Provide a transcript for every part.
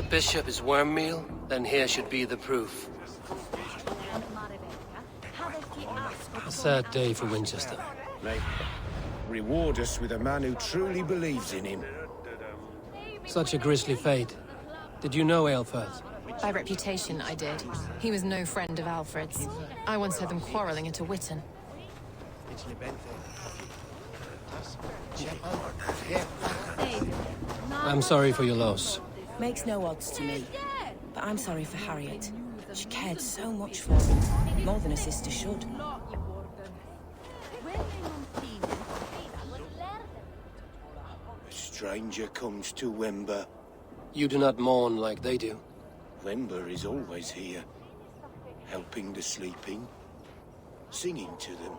the bishop is worm meal, then here should be the proof. A sad day for Winchester. May reward us with a man who truly believes in him. Such a grisly fate. Did you know Aelfirth? By reputation, I did. He was no friend of Alfred's. I once heard them quarreling at a Witten. I'm sorry for your loss. Makes no odds to me. But I'm sorry for Harriet. She cared so much for him. More than a sister should. A stranger comes to Wember. You do not mourn like they do. Wember is always here, helping the sleeping, singing to them,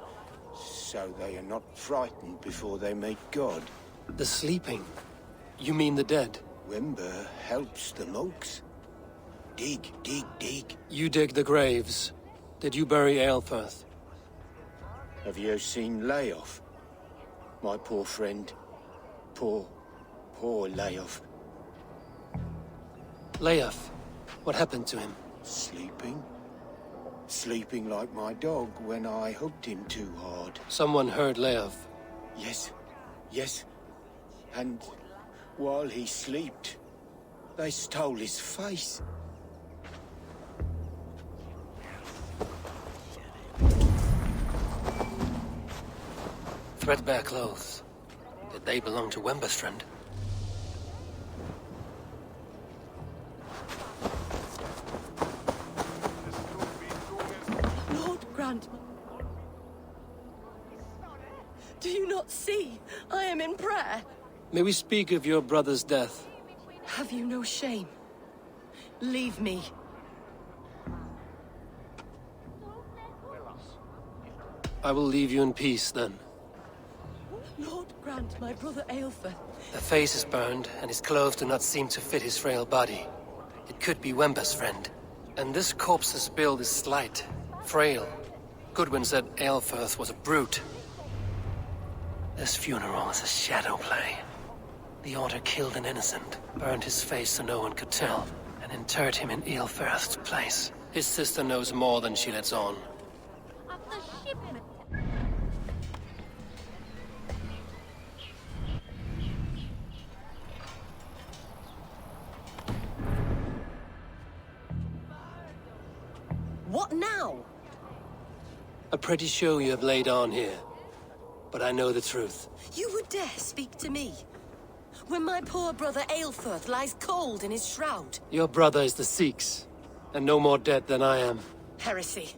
so they are not frightened before they meet God. The sleeping? You mean the dead? Wember helps the monks. Dig, dig, dig. You dig the graves. Did you bury Aelfirth? Have you seen Leof? My poor friend. Poor Leof. Leof? What happened to him? Sleeping? Sleeping like my dog when I hugged him too hard. Someone heard Leof. Yes. And while he slept, they stole his face. Threadbare clothes. Did they belong to Wemberstrand? Lord Grant. Do you not see? I am in prayer. May we speak of your brother's death? Have you no shame? Leave me. I will leave you in peace, then. Lord Grant, my brother Aelfir. The face is burned, and his clothes do not seem to fit his frail body. It could be Wemberstrand. And this corpse's build is slight, frail. Goodwin said Aelfirth was a brute. This funeral is a shadow play. The Order killed an innocent, burned his face so no one could tell, and interred him in Aelfirth's place. His sister knows more than she lets on. What now? A pretty show you have laid on here. But I know the truth. You would dare speak to me? When my poor brother Aelfirth lies cold in his shroud. Your brother is the Sikhs, and no more dead than I am. Heresy.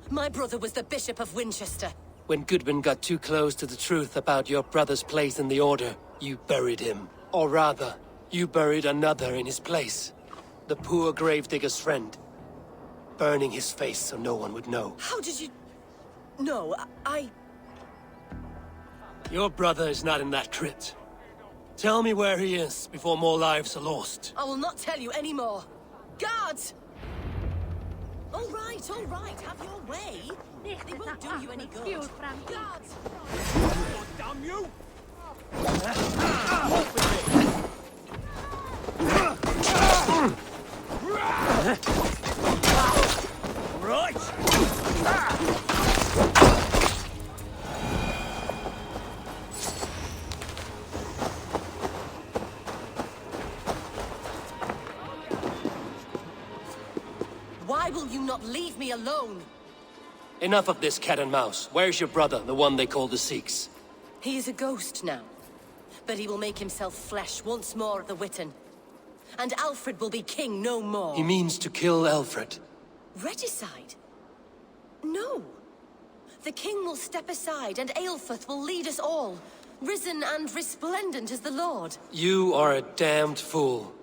My brother was the Bishop of Winchester. When Goodwin got too close to the truth about your brother's place in the Order, you buried him. Or rather, you buried another in his place. The poor gravedigger's friend. Burning his face so no one would know. How did you... No, I... Your brother is not in that crypt. Tell me where he is before more lives are lost. I will not tell you anymore. Guards! All right, have your way. They won't do you any good. Guards! God damn you! Right! Why will you not leave me alone? Enough of this cat and mouse. Where's your brother, the one they call the Sikhs? He is a ghost now. But he will make himself flesh once more at the Witten. And Alfred will be king no more. He means to kill Alfred. Regicide? No. The king will step aside and Aelfirth will lead us all. Risen and resplendent as the Lord. You are a damned fool.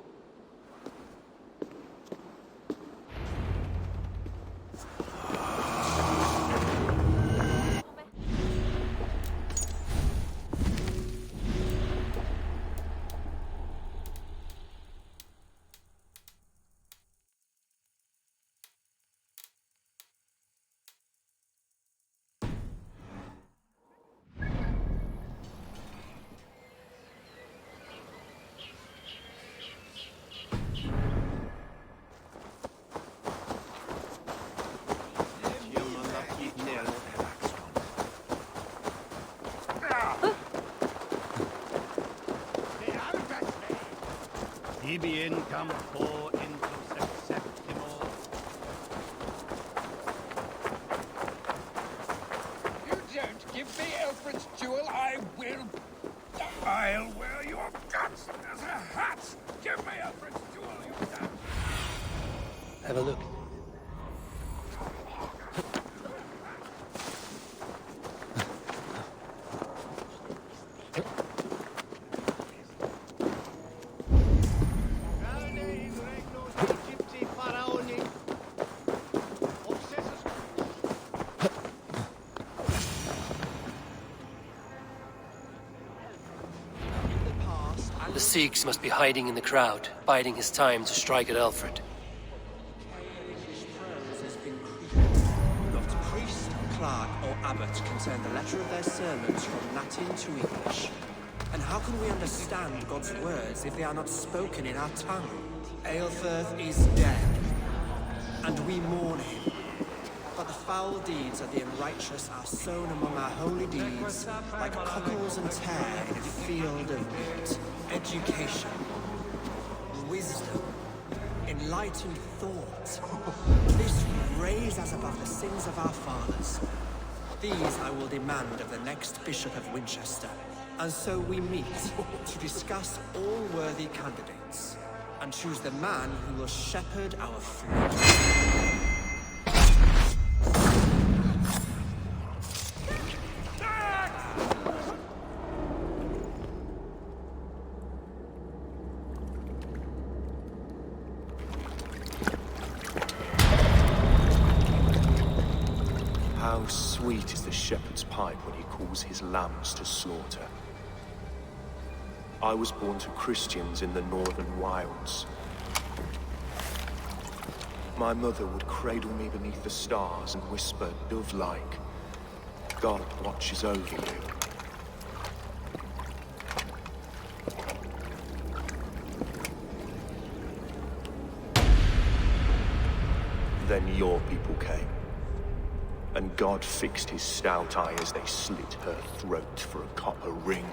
Tibi income for into septimo. You don't give me Alfred's jewel, I'll wear your guts as a hat! Give me Alfred's jewel, you damn... Have a look. The Sikhs must be hiding in the crowd, biding his time to strike at Alfred. Not priest, clerk, or abbot can turn the letter of their sermons from Latin to English. And how can we understand God's words if they are not spoken in our tongue? Aelfirth is dead, and we mourn him. But the foul deeds of the unrighteous are sown among our holy deeds, like cockles and tare in a field of wheat. Education, wisdom, enlightened thought. This will raise us above the sins of our fathers. These I will demand of the next Bishop of Winchester. And so we meet to discuss all worthy candidates, and choose the man who will shepherd our flock. How sweet is the shepherd's pipe when he calls his lambs to slaughter. I was born to Christians in the northern wilds. My mother would cradle me beneath the stars and whisper, dove-like, God watches over you. Then your people came. And God fixed his stout eye as they slit her throat for a copper ring.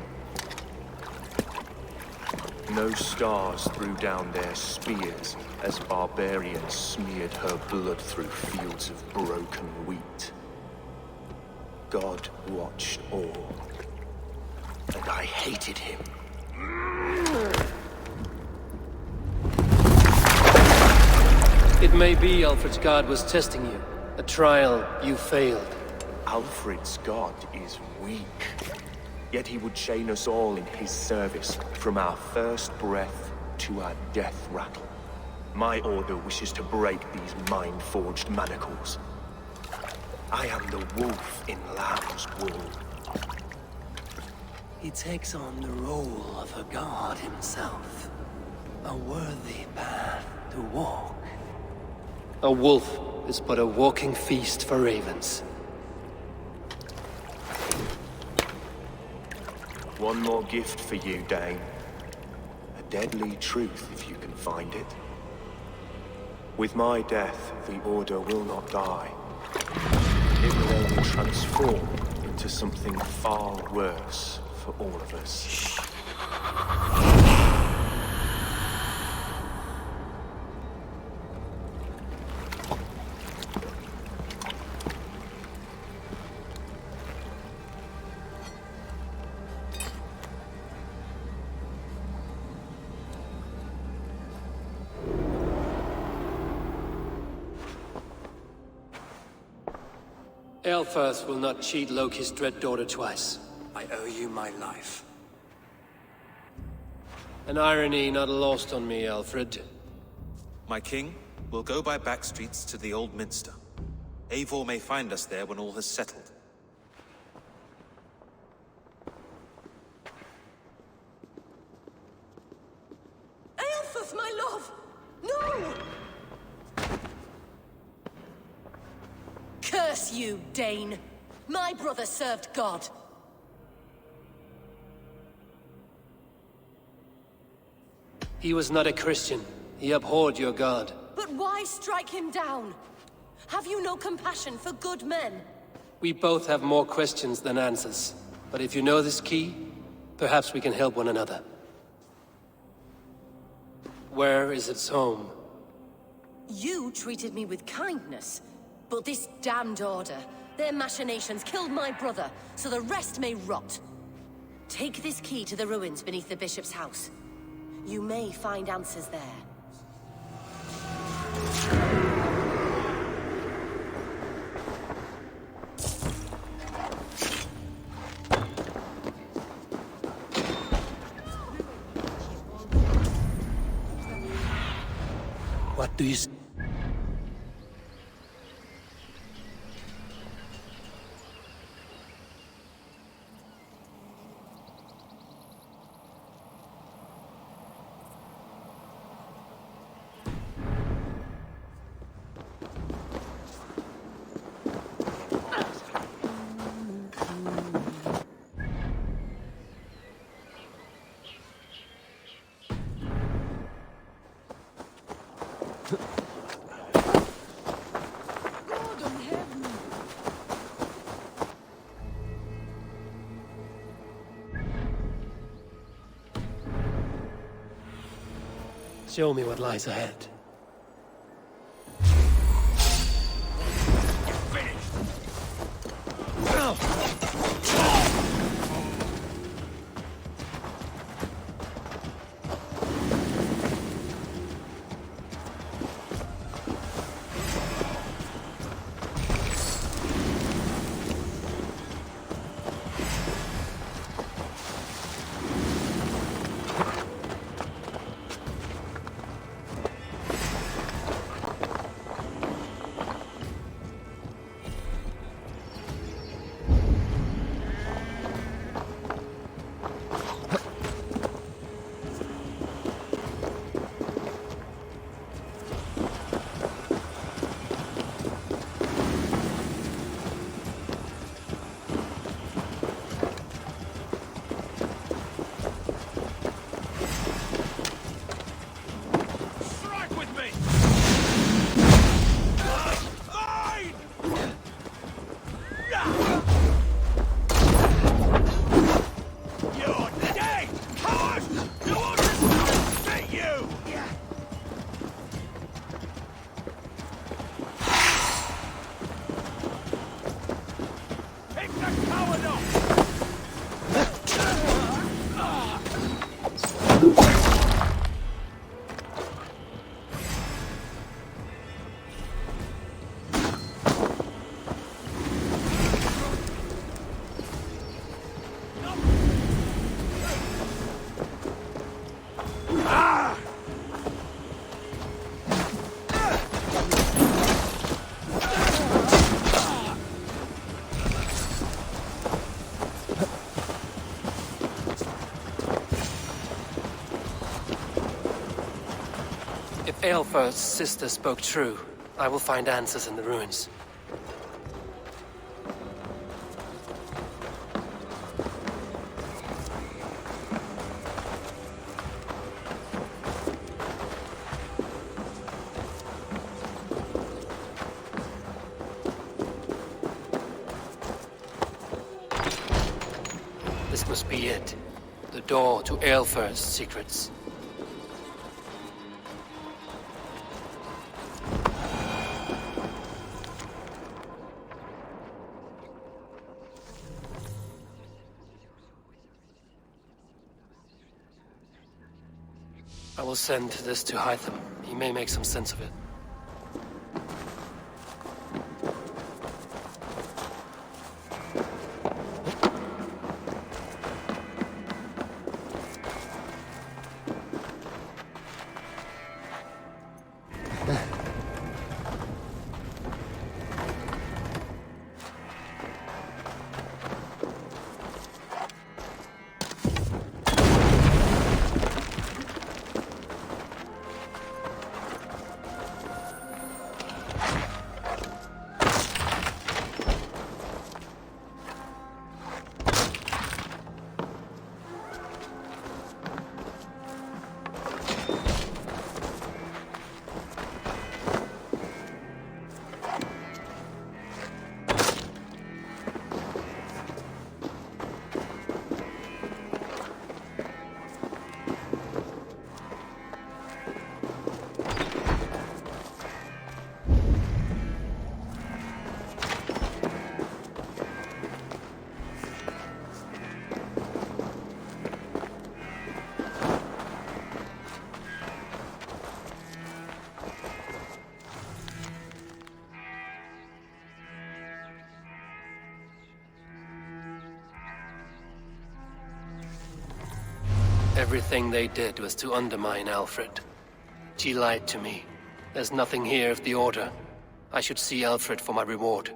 No stars threw down their spears as barbarians smeared her blood through fields of broken wheat. God watched all, and I hated him. It may be Alfred's god was testing you. A trial you failed. Alfred's god is weak. Yet he would chain us all in his service, from our first breath to our death rattle. My order wishes to break these mind-forged manacles. I am the wolf in lamb's wool. He takes on the role of a god himself. A worthy path to walk. A wolf is but a walking feast for ravens. One more gift for you, Dane. A deadly truth, if you can find it. With my death, the Order will not die. It will only transform into something far worse for all of us. Aelfirth will not cheat Loki's dread daughter twice. I owe you my life. An irony not lost on me, Alfred. My king, we'll go by back streets to the Old Minster. Eivor may find us there when all has settled. Aelfirth, my love! No! Curse you, Dane! My brother served God. He was not a Christian. He abhorred your god. But why strike him down? Have you no compassion for good men? We both have more questions than answers. But if you know this key, perhaps we can help one another. where is its home? You treated me with kindness, but this damned order, their machinations killed my brother, so the rest may rot. Take this key to the ruins beneath the bishop's house. You may find answers there. What do you s- Show me what lies ahead. Strike with me! Mine! You're dead! Coward! You want to see you! Pick the coward up! If Aelfirth's sister spoke true, I will find answers in the ruins. This must be it. The door to Aelfirth's secrets. I will send this to Hytham. He may make some sense of it. Everything they did was to undermine Alfred. She lied to me. There's nothing here of the Order. I should see Alfred for my reward.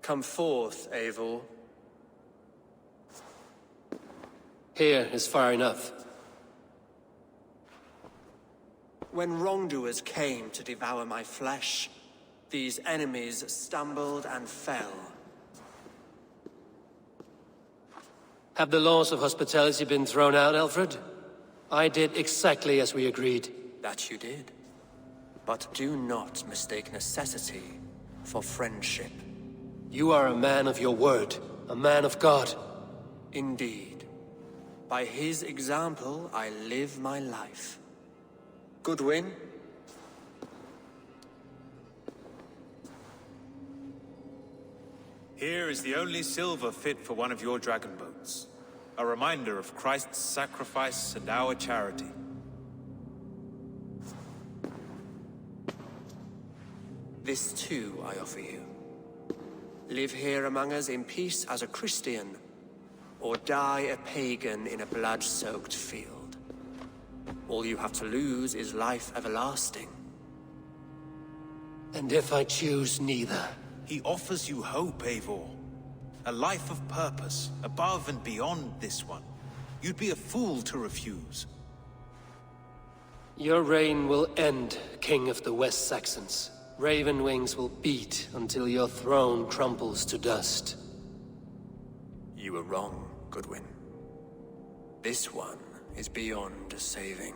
Come forth, Eivor. Here is far enough. When wrongdoers came to devour my flesh, these enemies stumbled and fell. Have the laws of hospitality been thrown out, Alfred? I did exactly as we agreed. That you did. But do not mistake necessity for friendship. You are a man of your word, a man of God. Indeed. By his example, I live my life. Goodwin? Here is the only silver fit for one of your dragon boats. A reminder of Christ's sacrifice and our charity. This too I offer you. Live here among us in peace as a Christian, or die a pagan in a blood-soaked field. All you have to lose is life everlasting. And if I choose neither? He offers you hope, Eivor. A life of purpose, above and beyond this one. You'd be a fool to refuse. Your reign will end, King of the West Saxons. Raven wings will beat until your throne crumbles to dust. You were wrong, Goodwin. This one is beyond saving.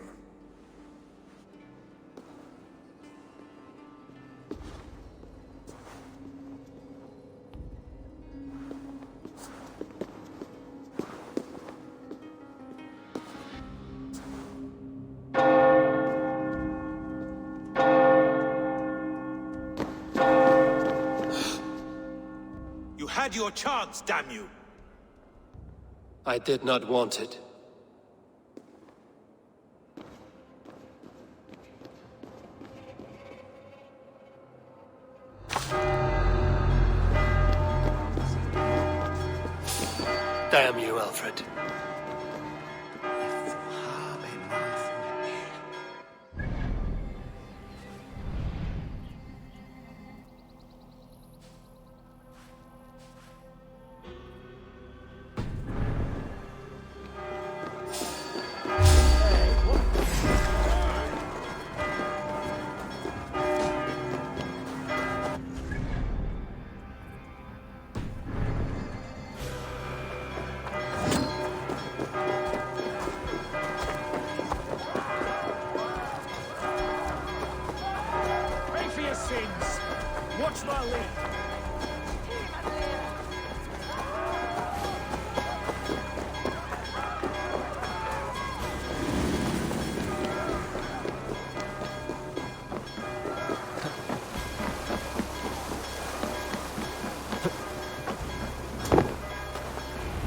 Had your chance, damn you! I did not want it. Damn you, Alfred. Watch my lip.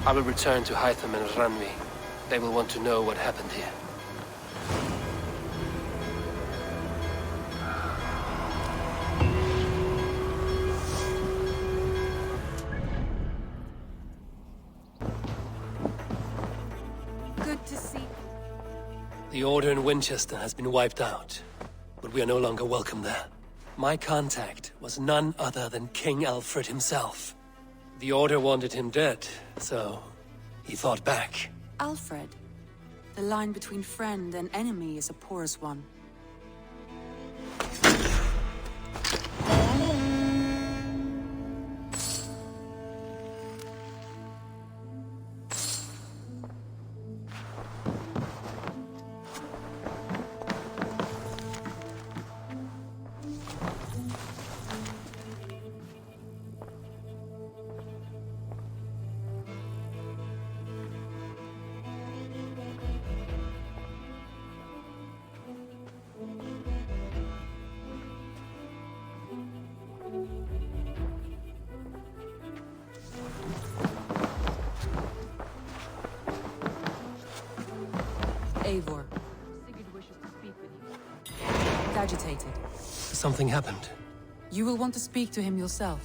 I will return to Hytham and Randvi. They will want to know what happened here. The Order in Winchester has been wiped out, but we are no longer welcome there. My contact was none other than King Alfred himself. The Order wanted him dead, so he fought back. Alfred. The line between friend and enemy is a porous one. Eivor. Sigurd wishes to speak with you. Agitated. Something happened. You will want to speak to him yourself.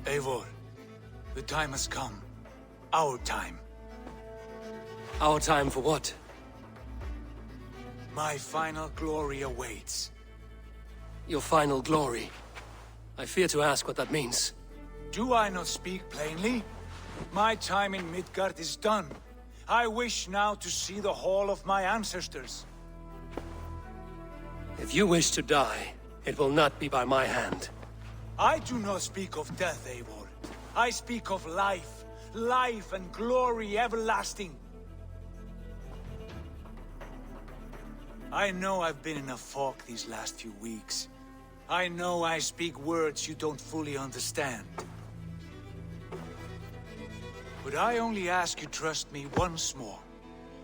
Eivor, the time has come. Our time. Our time for what? My final glory awaits. Your final glory. I fear to ask what that means. Do I not speak plainly? My time in Midgard is done. I wish now to see the hall of my ancestors. If you wish to die, it will not be by my hand. I do not speak of death, Eivor. I speak of life. Life and glory everlasting. I know I've been in a fog these last few weeks. I know I speak words you don't fully understand. But I only ask you trust me once more.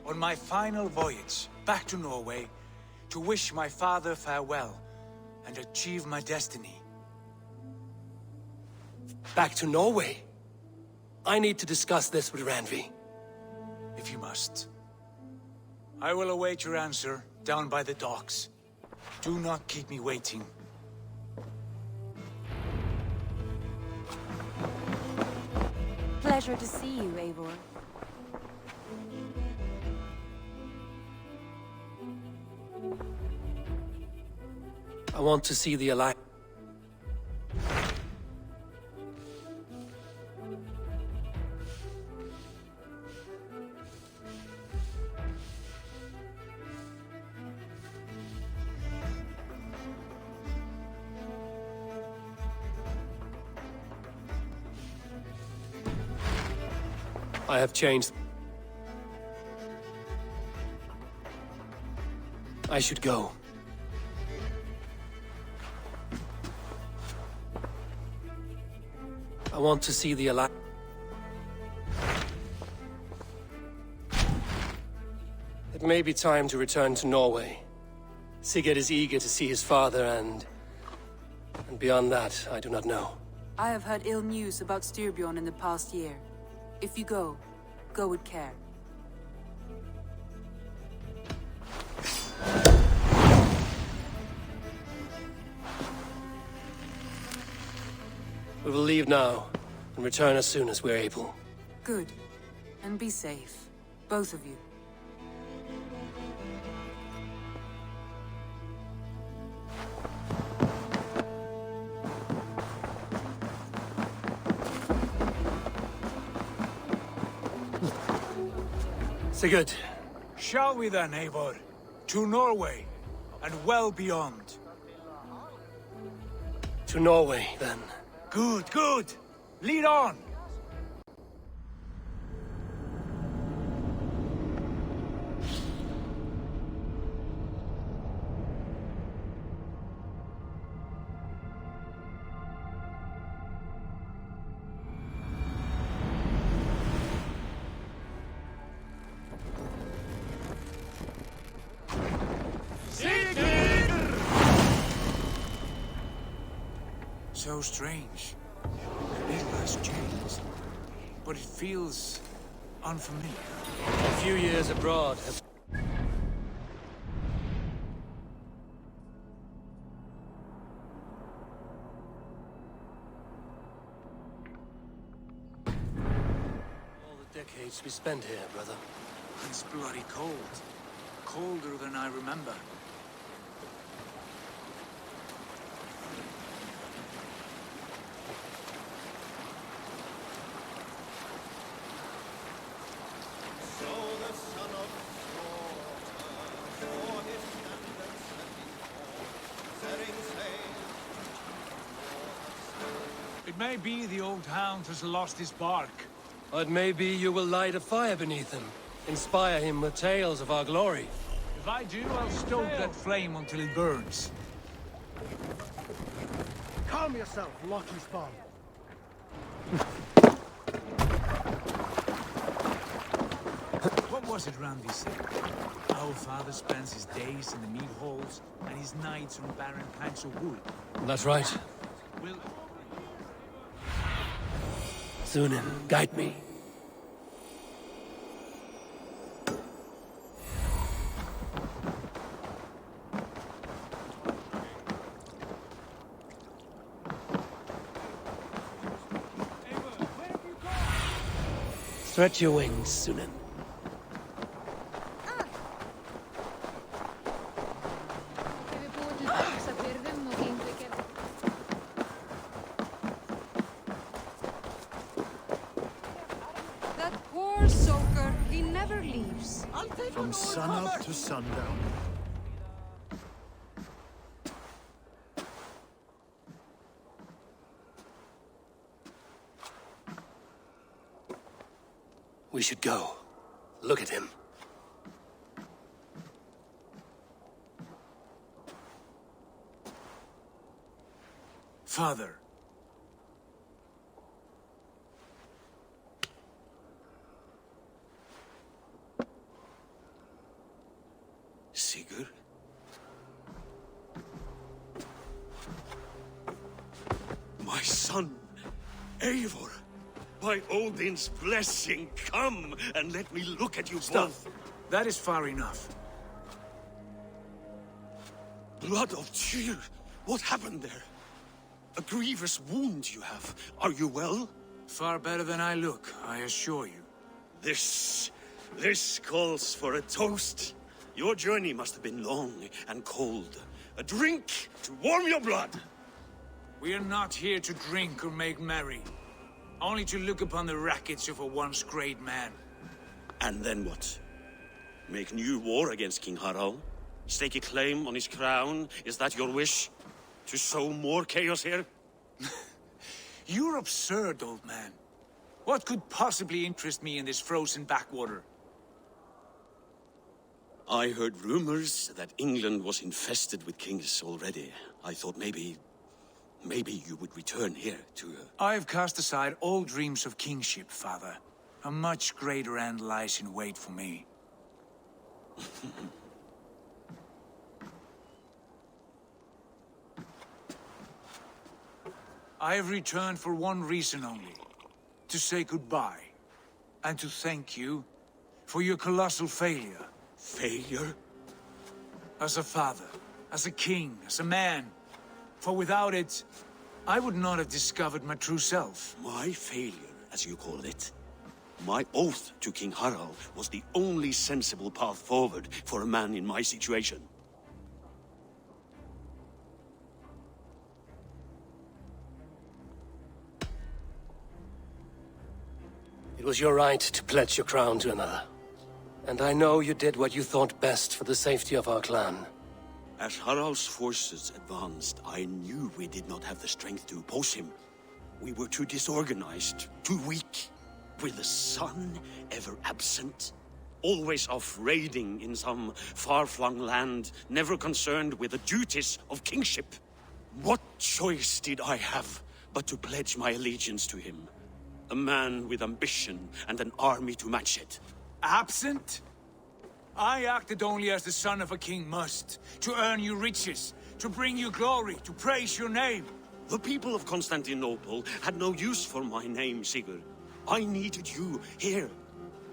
On my final voyage back to Norway, to wish my father farewell and achieve my destiny. Back to Norway? I need to discuss this with Randvi. If you must. I will await your answer down by the docks. Do not keep me waiting. Pleasure to see you, Eivor. I want to see the Alliance. I have changed. I should go. I want to see the Alliance. It may be time to return to Norway. Sigurd is eager to see his father and beyond that, I do not know. I have heard ill news about Styrbjorn in the past year. If you go, go with care. We will leave now, and return as soon as we're able. Good. And be safe. Both of you. Sigurd. Shall we then, Eivor? To Norway, and well beyond. To Norway, then. Good, good! Lead on! So strange. It has changed, but it feels unfamiliar. A few years abroad have... decades we spent here, brother. It's bloody cold. Colder than I remember. It may be the old hound has lost his bark. But maybe you will light a fire beneath him. Inspire him with tales of our glory. If I do, I'll stoke that flame until it burns. Calm yourself, lucky spawn. What was it Randvi said? Our father spends his days in the mead halls and his nights on barren planks of wood. That's right. Will... Sunan, guide me. Stretch your wings, Sunan. That poor soaker, he never leaves. From sunup to sundown. We should go. Look at him. Father. Sigurd? My son, Eivor. By Odin's blessing, come and let me look at you both. That is far enough. Blood of Tyr, what happened there? A grievous wound you have. Are you well? Far better than I look, I assure you. This calls for a toast. Your journey must have been long and cold. A drink to warm your blood. We are not here to drink or make merry. Only to look upon the rackets of a once great man. And then what? Make new war against King Harald? Stake a claim on his crown? Is that your wish? To sow more chaos here? You're absurd, old man. What could possibly interest me in this frozen backwater? I heard rumors that England was infested with kings already. I thought maybe you would return here to... I've cast aside all dreams of kingship, father. A much greater end lies in wait for me. I have returned for one reason only. To say goodbye. And to thank you for your colossal failure. Failure? As a father, as a king, as a man. For without it, I would not have discovered my true self. My failure, as you call it. My oath to King Harald was the only sensible path forward for a man in my situation. It was your right to pledge your crown to another. And I know you did what you thought best for the safety of our clan. As Harald's forces advanced, I knew we did not have the strength to oppose him. We were too disorganized, too weak. With the sun ever absent, always off raiding in some far-flung land, never concerned with the duties of kingship. What choice did I have but to pledge my allegiance to him? A man with ambition and an army to match it. Absent? I acted only as the son of a king must, to earn you riches, to bring you glory, to praise your name. The people of Constantinople had no use for my name, Sigurd. I needed you here.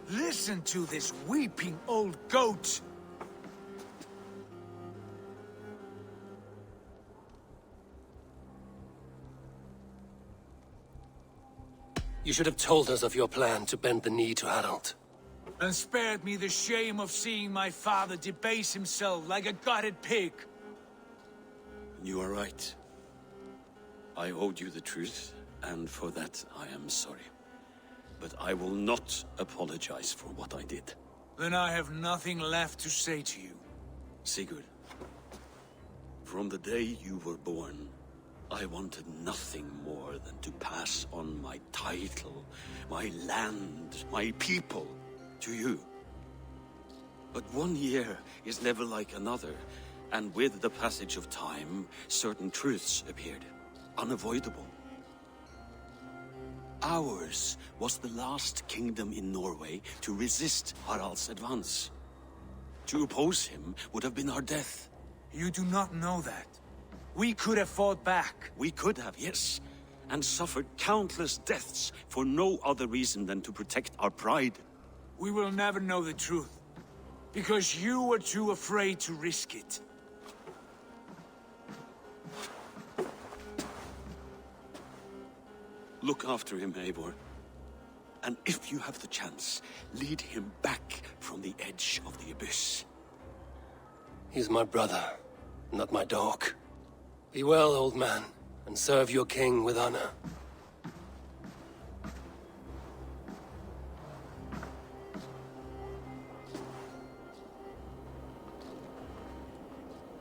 Listen to this weeping old goat. You should have told us of your plan to bend the knee to Harald. And spared me the shame of seeing my father debase himself like a gutted pig. You are right. I owed you the truth, and for that I am sorry. But I will not apologize for what I did. Then I have nothing left to say to you. Sigurd, from the day you were born, I wanted nothing more than to pass on my title, my land, my people, to you. But one year is never like another, and with the passage of time, certain truths appeared, unavoidable. Ours was the last kingdom in Norway to resist Harald's advance. To oppose him would have been our death. You do not know that. We could have fought back. We could have, yes, and suffered countless deaths for no other reason than to protect our pride. We will never know the truth, because you were too afraid to risk it. Look after him, Eivor. And if you have the chance, lead him back from the edge of the abyss. He's my brother, not my dog. Be well, old man, and serve your king with honor.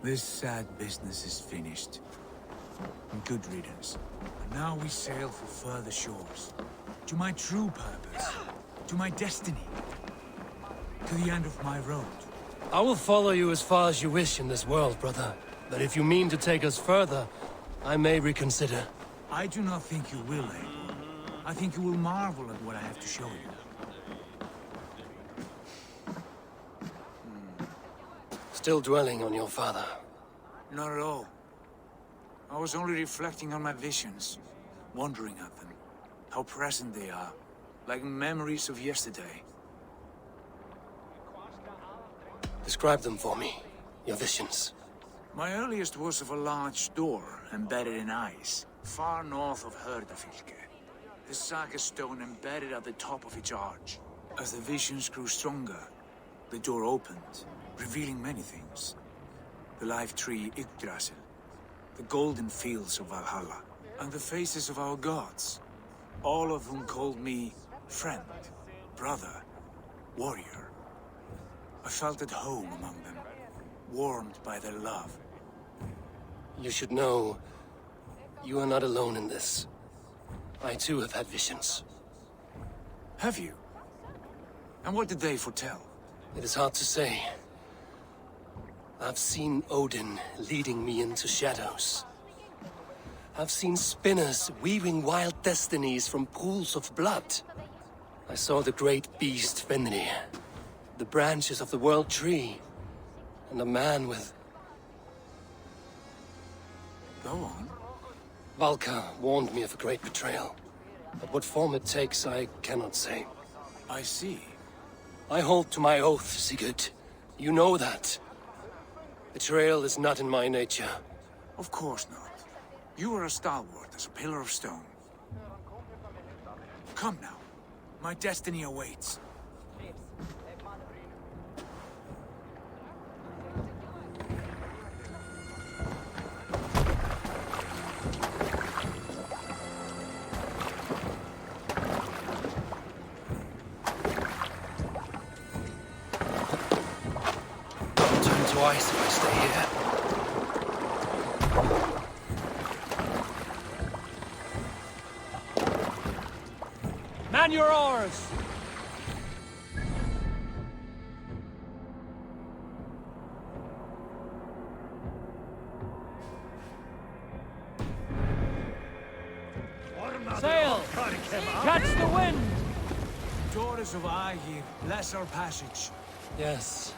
This sad business is finished. And good riddance. And now we sail for further shores. To my true purpose. To my destiny. To the end of my road. I will follow you as far as you wish in this world, brother. But if you mean to take us further, I may reconsider. I do not think you will, Eivor. I think you will marvel at what I have to show you. Still dwelling on your father? Not at all. I was only reflecting on my visions, wondering at them. How present they are, like memories of yesterday. Describe them for me, your visions. My earliest was of a large door embedded in ice, far north of Herdafylke. The saga stone embedded at the top of its arch. As the visions grew stronger, the door opened, revealing many things. The life tree Yggdrasil, the golden fields of Valhalla, and the faces of our gods, all of whom called me friend, brother, warrior. I felt at home among them, warmed by their love. You should know, you are not alone in this. I too have had visions. Have you? And what did they foretell? It is hard to say. I've seen Odin leading me into shadows. I've seen spinners weaving wild destinies from pools of blood. I saw the great beast Fenrir, the branches of the World Tree, and a man with... Go on. Valka warned me of a great betrayal. But what form it takes, I cannot say. I see. I hold to my oath, Sigurd. You know that. Betrayal is not in my nature. Of course not. You are a stalwart as a pillar of stone. Come now. My destiny awaits. Twice if I stay here. Man your oars! Sail! Catch the wind! Daughters of Aegir, bless our passage. Yes.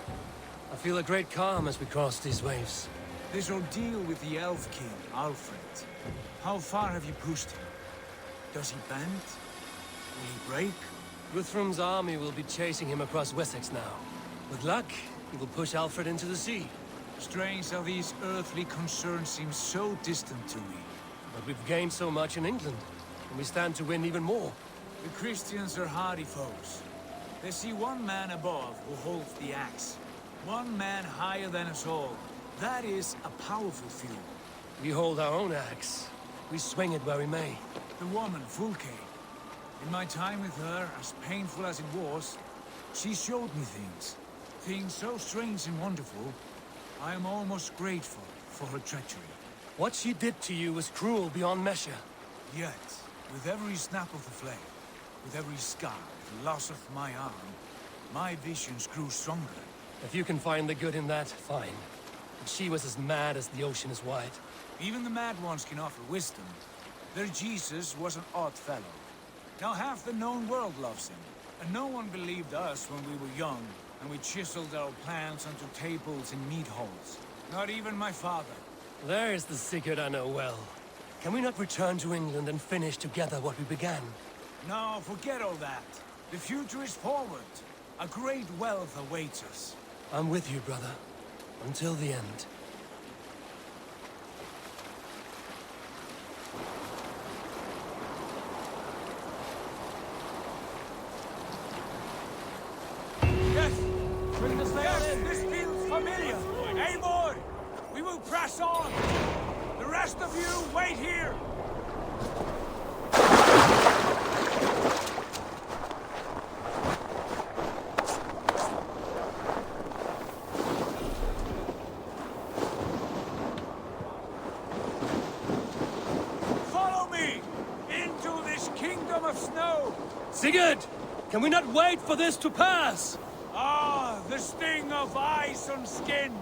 I feel a great calm as we cross these waves. This ordeal with the Elf King, Alfred. How far have you pushed him? Does he bend? Will he break? Guthrum's army will be chasing him across Wessex now. With luck, he will push Alfred into the sea. Strange how these earthly concerns seem so distant to me. But we've gained so much in England, and we stand to win even more. The Christians are hardy foes. They see one man above who holds the axe. One man higher than us all. That is a powerful feud. We hold our own axe. We swing it where we may. The woman, Fulke. In my time with her, as painful as it was, she showed me things. Things so strange and wonderful, I am almost grateful for her treachery. What she did to you was cruel beyond measure. Yet, with every snap of the flame, with every scar, the loss of my arm, my visions grew stronger. If you can find the good in that, fine. But she was as mad as the ocean is wide. Even the mad ones can offer wisdom. Their Jesus was an odd fellow. Now half the known world loves him. And no one believed us when we were young, and we chiseled our plans onto tables in meat halls. Not even my father. There is the secret I know well. Can we not return to England and finish together what we began? No, forget all that. The future is forward. A great wealth awaits us. I'm with you, brother. Until the end. Yes! Yes, this feels familiar! Eivor! We will press on! The rest of you, wait here! Follow me! Into this kingdom of snow! Sigurd! Can we not wait for this to pass? Ah, the sting of ice on skin!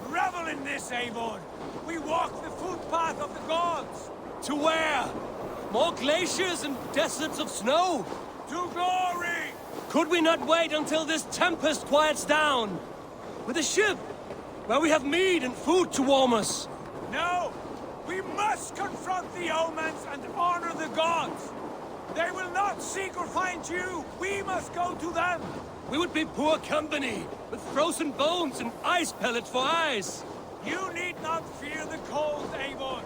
Revel in this, Eivor! We walk the footpath of the gods! To where? More glaciers and deserts of snow? To glory! Could we not wait until this tempest quiets down? With a ship, where we have meat and food to warm us. No! We must confront the omens and honor the gods! They will not seek or find you! We must go to them! We would be poor company, with frozen bones and ice pellets for eyes. You need not fear the cold, Eivor.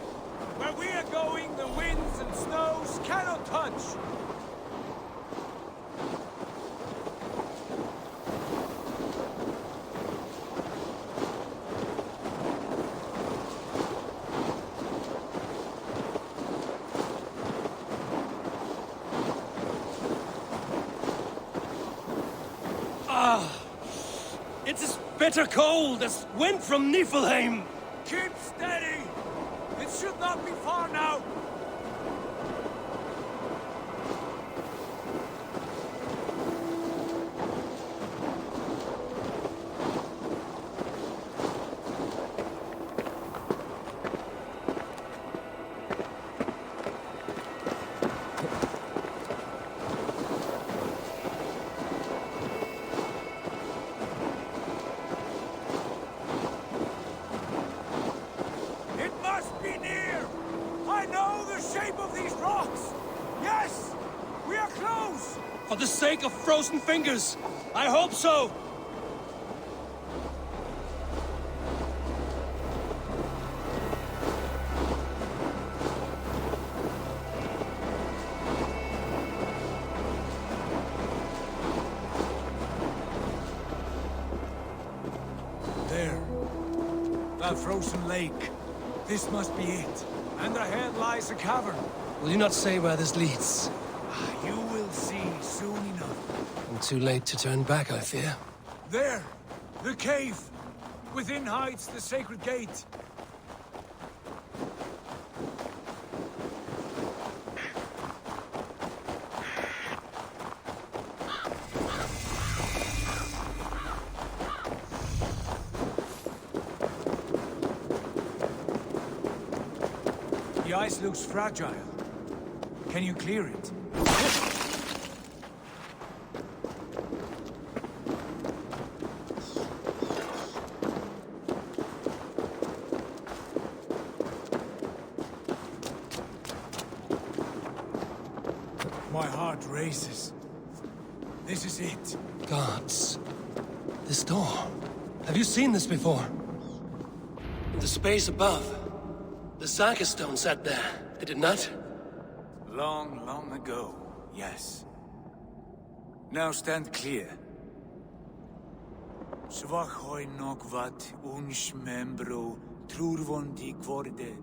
Where we are going, the winds and snows cannot touch. It's as bitter cold as wind from Niflheim. Keep steady! It should not be far now! For the sake of frozen fingers, I hope so. There. That frozen lake. This must be it. And ahead lies a cavern. Will you not say where this leads? You will see soon enough. I'm too late to turn back, I fear. There! The cave! Within hides the sacred gate. The ice looks fragile. Can you clear it? My heart races. This is it. Gods. This door. Have you seen this before? In the space above. The Saga stone sat there, did it not? Long, long ago. Yes. Now stand clear. Svachoi nokvat uns membro trurvondi kvorde.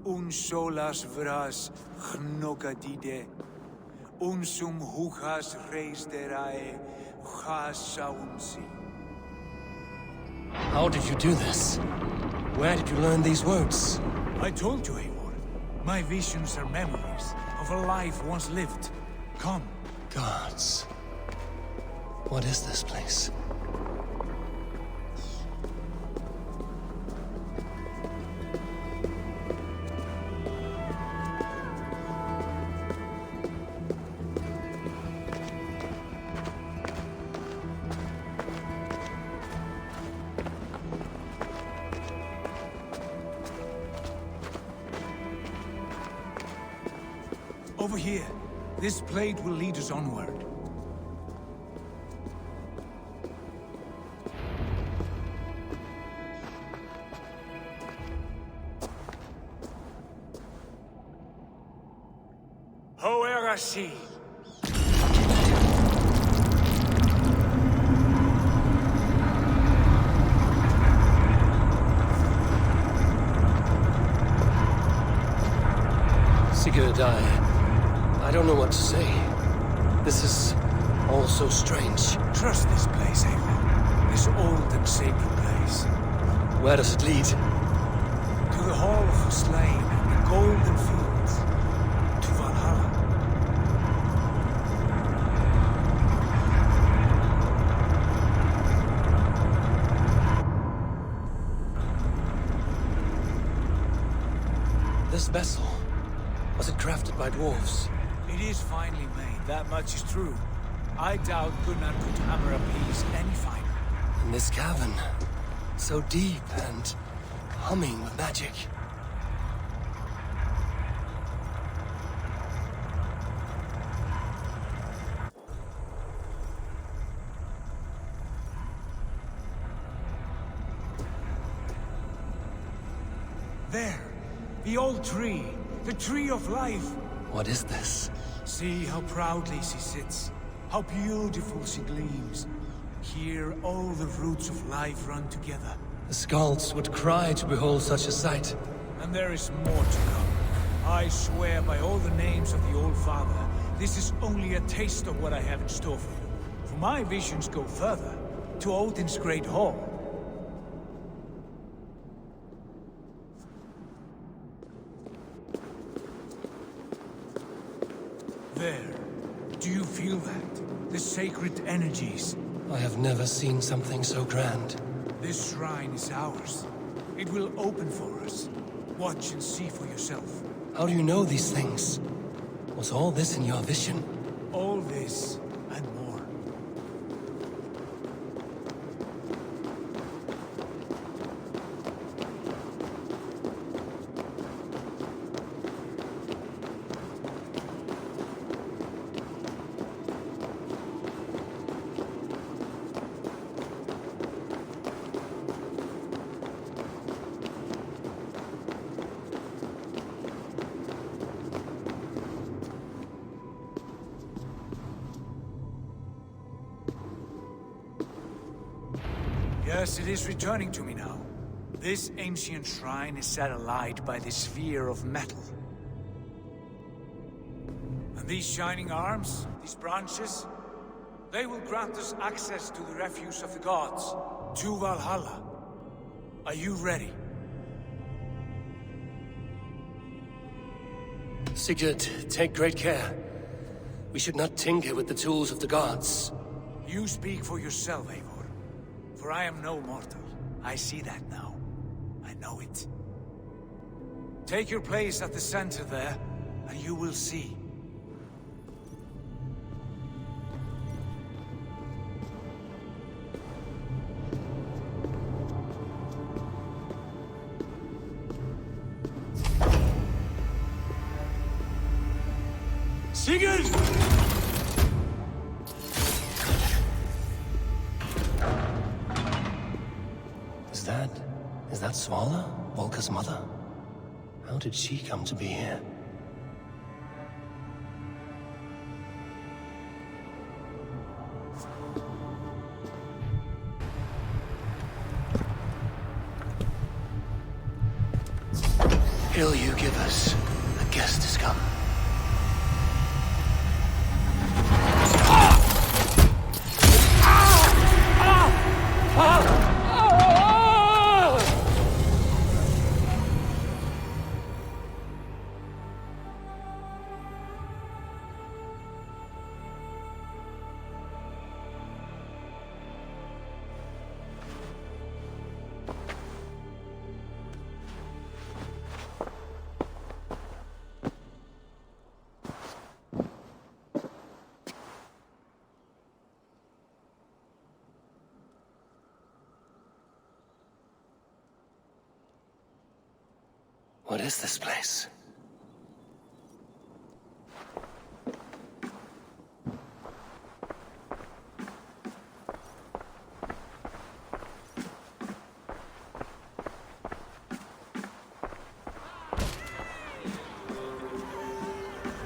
Un solas vras chnogadide. Unsum huchas reisderae chasaunsi. How did you do this? Where did you learn these words? I told you, Eivor. My visions are memories of a life once lived. Come. Gods. What is this place? Over here. This blade will lead us onward. Hoerasi! Sigurd, I don't know what to say. This is all so strange. Trust this place, Eivor. This old and sacred place. Where does it lead? To the Hall of the Slain and the Golden Fields. To Valhalla. This vessel, was it crafted by dwarves? It is finely made, that much is true. I doubt Gunnar could hammer a piece any finer. In this cavern, so deep and humming with magic. There, the old tree, the tree of life. What is this? See how proudly she sits, how beautiful she gleams. Here all the roots of life run together. The Skalds would cry to behold such a sight. And there is more to come. I swear by all the names of the Old Father, this is only a taste of what I have in store for you. For my visions go further, to Odin's Great Hall. There. Do you feel that? The sacred energies. I have never seen something so grand. This shrine is ours. It will open for us. Watch and see for yourself. How do you know these things? Was all this in your vision? All this and more. Yes, it is returning to me now. This ancient shrine is set alight by the sphere of metal. And these shining arms, these branches, they will grant us access to the refuse of the gods, to Valhalla. Are you ready? Sigurd, take great care. We should not tinker with the tools of the gods. You speak for yourself, Eivor. For I am no mortal. I see that now. I know it. Take your place at the center there, and you will see. Sigurd! Is that Svala, Volka's mother? How did she come to be here? ill you give us, a guest has come. What is this place?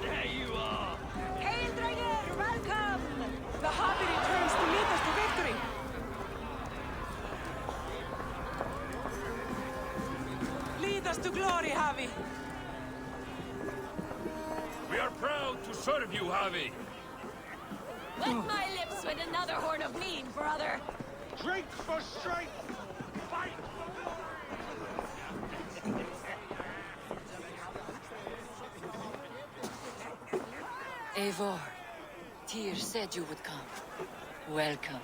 There you are! Hail, Draeger! Welcome! The Hobby returns to lead us to victory! Lead us to glory, Javi! We are proud to serve you, Javi. Wet my lips with another horn of mead, brother. Drink for strength! Fight! Eivor, Tyr said you would come. Welcome.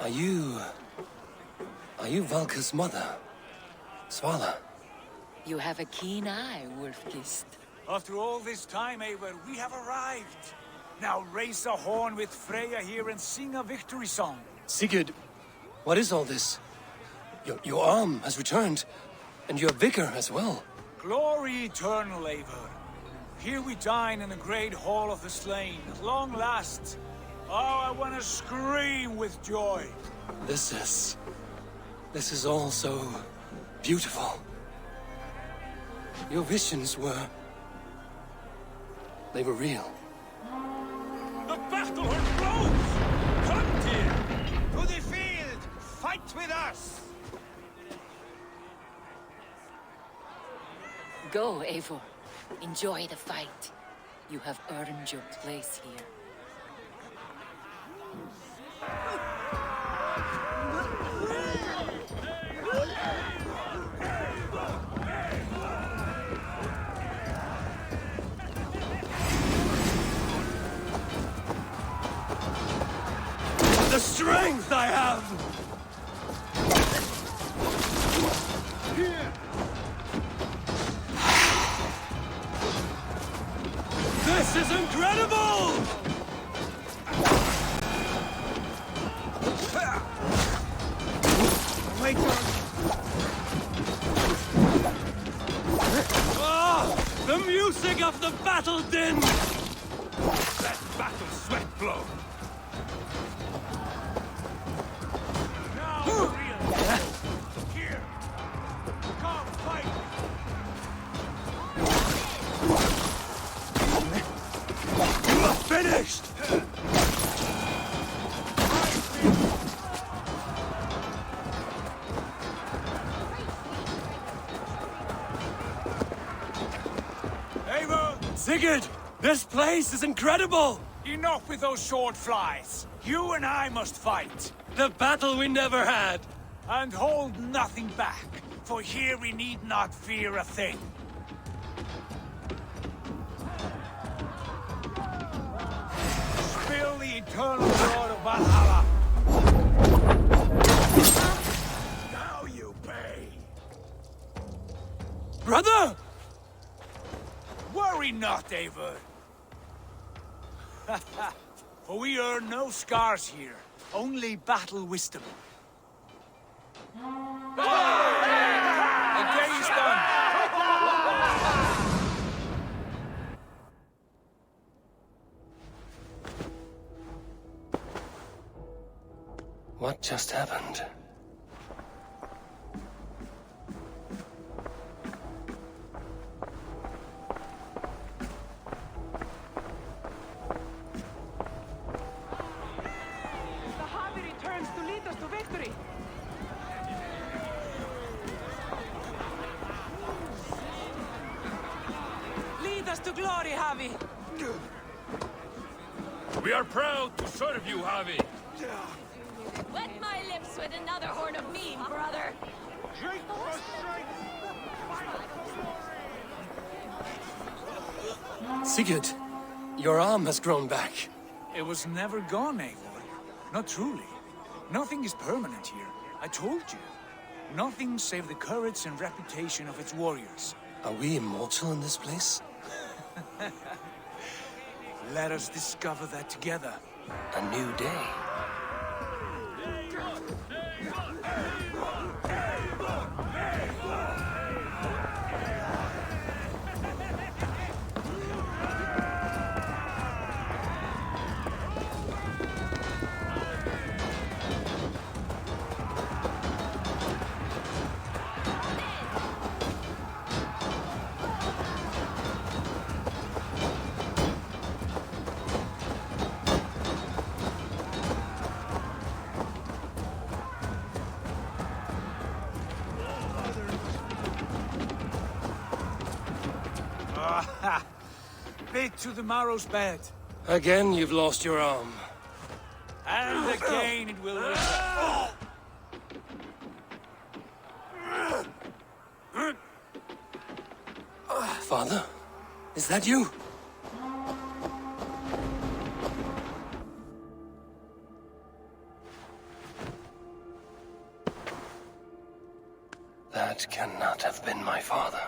Are you Valka's mother? Svala? You have a keen eye, Wolf-Kissed. After all this time, Eivor, we have arrived. Now raise a horn with Freya here and sing a victory song. Sigurd, what is all this? Your arm has returned, and your vigor as well. Glory eternal, Eivor. Here we dine in the great hall of the slain, at long last. Oh, I want to scream with joy. This is all so beautiful. Your visions they were real. The battle grows! Come, Tyr! To the field! Fight with us! Go, Eivor. Enjoy the fight. You have earned your place here. The strength I have! This is incredible! Wait on! The music of the battle din! Let battle sweat flow! Now the real! Here! Come, fight! You are finished! Eivor! Sigurd! This place is incredible! Enough with those short flies. You and I must fight. The battle we never had! And hold nothing back, for here we need not fear a thing. Spill the eternal blood of Valhalla. Now you pay! Brother! Worry not, Eivor. For we earn no scars here, only battle wisdom. The day is done. What just happened? The Hobby returns to lead us to victory! Javi. We are proud to serve you, Javi. Wet my lips with another horn of mead, brother. Sigurd, your arm has grown back. It was never gone, Eivor. Not truly. Nothing is permanent here. I told you. Nothing save the courage and reputation of its warriors. Are we immortal in this place? Let us discover that together. A new day. Bit to the marrow's bed. Again, you've lost your arm. And again it will return. Father? Is that you? That cannot have been my father.